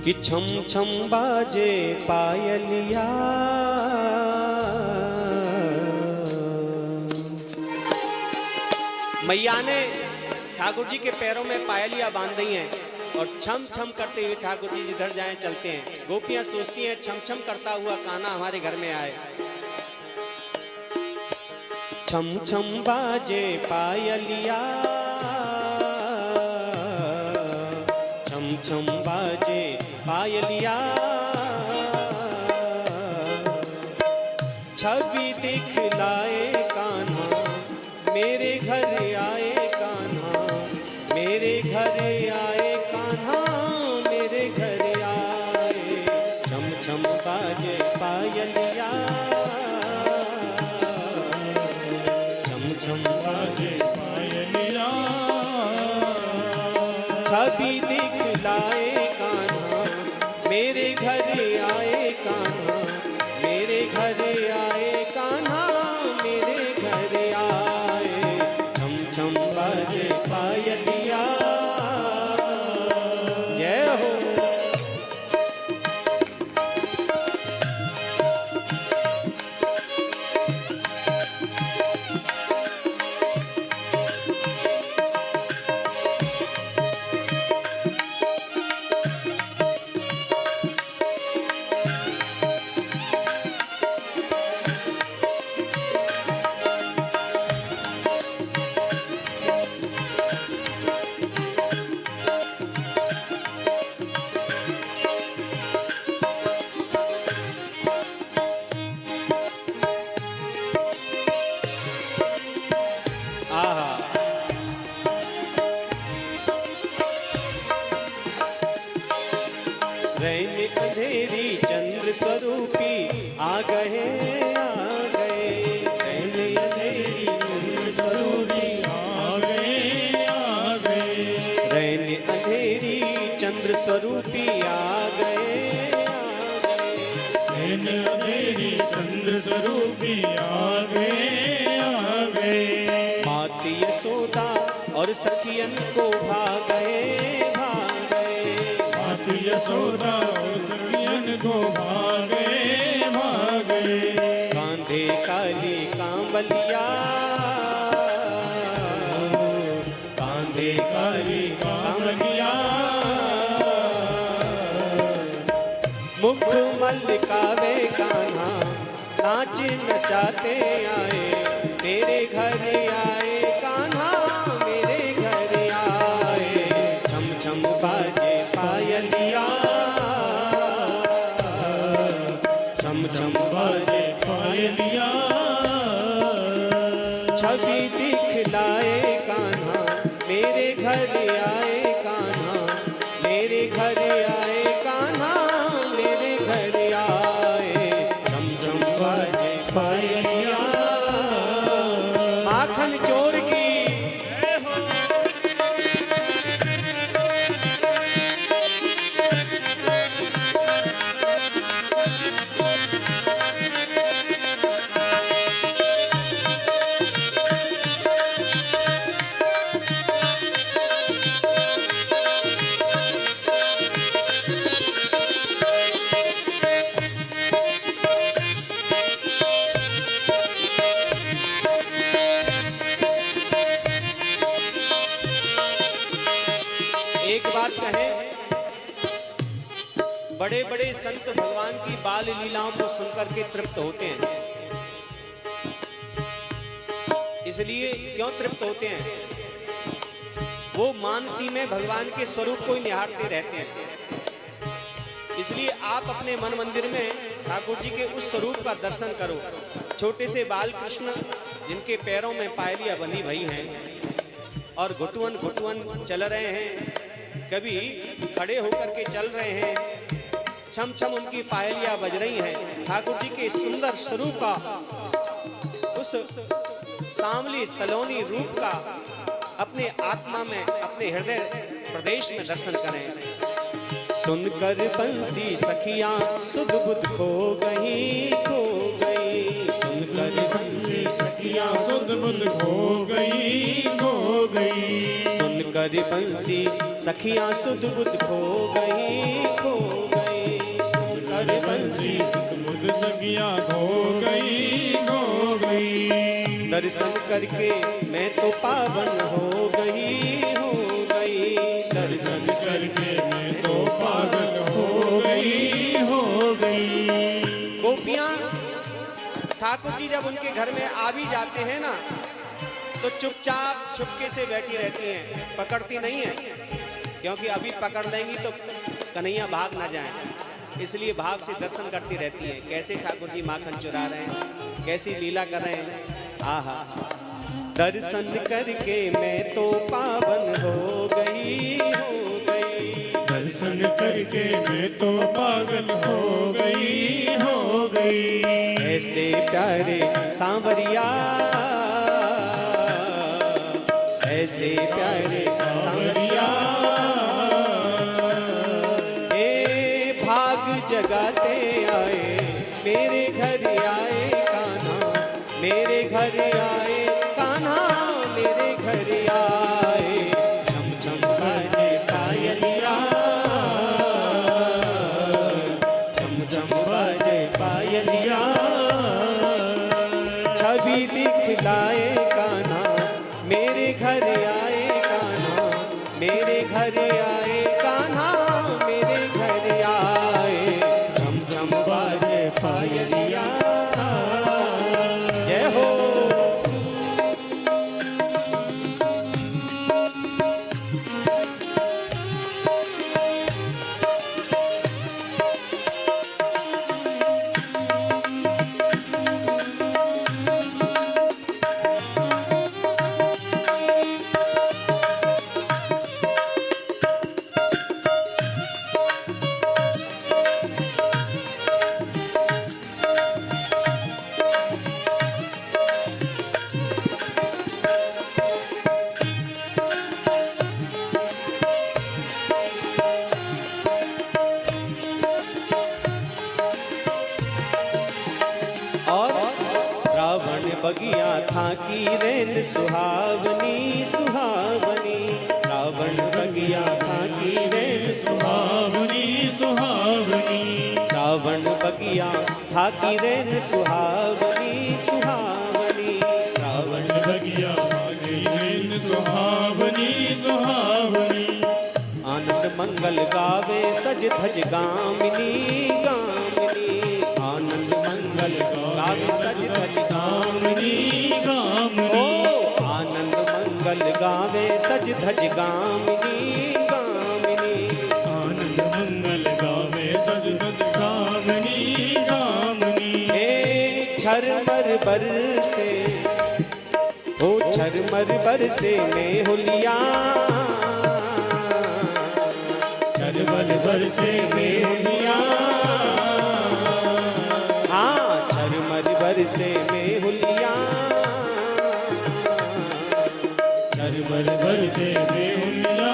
कि छम छम बाजे पायलिया, मैया ने ठाकुर जी के पैरों में पायलिया बांध दी हैं और छम छम करते हुए ठाकुर जी जिधर जाएं चलते हैं। गोपियां सोचती हैं छम छम करता हुआ कान्हा हमारे घर में आए। छम छम बाजे पायलिया, छम छम बाजे पायलिया, छवि दिखलाए कान्हा मेरे घर आए कान्हा, मेरे घर आए कान्हा, मेरे घर आए। छम छम बाजे पायलिया, छम छम बाजे पायलिया, छवि दिखलाए कान्हा मेरे घर आए कान्हा, मेरे घर आए कान्हा, मेरे घर आए। छम छम बाजे पायलिया, जय हो। रैन अंधेरी चंद्र स्वरूपी आ गए, आ गए। रैन अंधेरी चंद्र स्वरूपी आ गए, आ गए। रैन अंधेरी चंद्र स्वरूपी आ गए, आ गए। रैन अंधेरी चंद्र स्वरूपी आ गए, आ गए। मात यशोदा और सखियन को भागे, यशोदा सखियन को भागे, भागे। कांधे काली कांवलिया, कांधे काली कांवलिया, मुख मल्लिकावे कान्हा नाच नचाते आए, तेरे घर आए कान्हा, मेरे घर आए। छम छम बाजे पायलिया, छम छम बाजे पायलिया, छवि दिखलाए कान्हा मेरे घर आए कान्हा, मेरे घर आए कान्हा, मेरे घर आए। छम छम बाजे पायलिया, माखन चोर की एक बात कहें, बड़े बड़े संत भगवान की बाल लीलाओं को सुनकर के तृप्त होते हैं। इसलिए क्यों तृप्त होते हैं? वो मानसी में भगवान के स्वरूप को ही निहारते रहते हैं। इसलिए आप अपने मन मंदिर में ठाकुर जी के उस स्वरूप का दर्शन करो। छोटे से बाल कृष्ण जिनके पैरों में पायलियां बंधी भई हैं और घुटवन घुटवन चल रहे हैं, कभी खड़े होकर के चल रहे हैं, छम छम उनकी पायलियां बज रही हैं। ठाकुर जी के सुंदर स्वरूप का, उस सांवली सलोनी रूप का अपने आत्मा में, अपने हृदय प्रदेश में दर्शन करें। सुनकर बंसी सखियां सुध बुध खो गई, खो गई। सुनकर बंसी सखियां सुध बुध खो गई, खो गई। सुनकर बंसी सखियां सुध बुध खो गई, खो गई। सुनकर बंसी बुध सखियां खो गई, खो गई। दर्शन करके मैं तो पावन हो गई, हो गई। दर्शन करके मैं तो पावन हो गई, हो गई। गोपियां ठाकुर जी जब उनके घर में आ भी जाते हैं ना, तो चुपचाप छुपके से बैठी रहती हैं, पकड़ती नहीं है, क्योंकि अभी पकड़ लेंगी तो कन्हैया भाग ना जाए। इसलिए भाव से दर्शन करती रहती हैं, कैसे ठाकुर जी माखन चुरा रहे हैं, कैसी लीला कर रहे हैं। आहा, दर्शन करके मैं तो पावन हो गई, हो गई। दर्शन करके मैं तो पागल हो गई, हो गई। ऐसे प्यारे सांवरिया, ऐसे प्यारे सांवरिया, ए भाग जगाते आए, मेरे घर आए कान्हा, मेरे घर आए कान्हा, मेरे घर आए। छम छम बाजे पायलिया, छम छम बाजे पायलिया। छवि दिखलाए कान्हा, मेरे घर आए कान्हा, मेरे घर आए कान्हा, मेरे घर आए। झम झम बाजे पायलिया, जय हो। और श्रावण बगिया था की रैन सुहावनी, सुहावनी। श्रावण बगिया था की रैन सुहावनी, सुहावनी। श्रावण बगिया था की रैन सुहावनी, सुहावनी। श्रावण बगिया रैन सुहावनी, सुहावनी। आनंद मंगल गावे सज धज गामिनी, गामिनी। आनंद मंगल गावे सज धज गामिनी, गामिनी। ओ आनंद मंगल गावे सज धज गामिनी, गामिनी। आनंद मंगल गावे सज धज गामिनी, गामिनी। हे झरमर बरसे, ओ झरमर बरसे में हुलिया, झरमर बरसे में हुलिया। हाँ, झरमर बरसे में हुलिया, झरमर बरसे में हुलिया।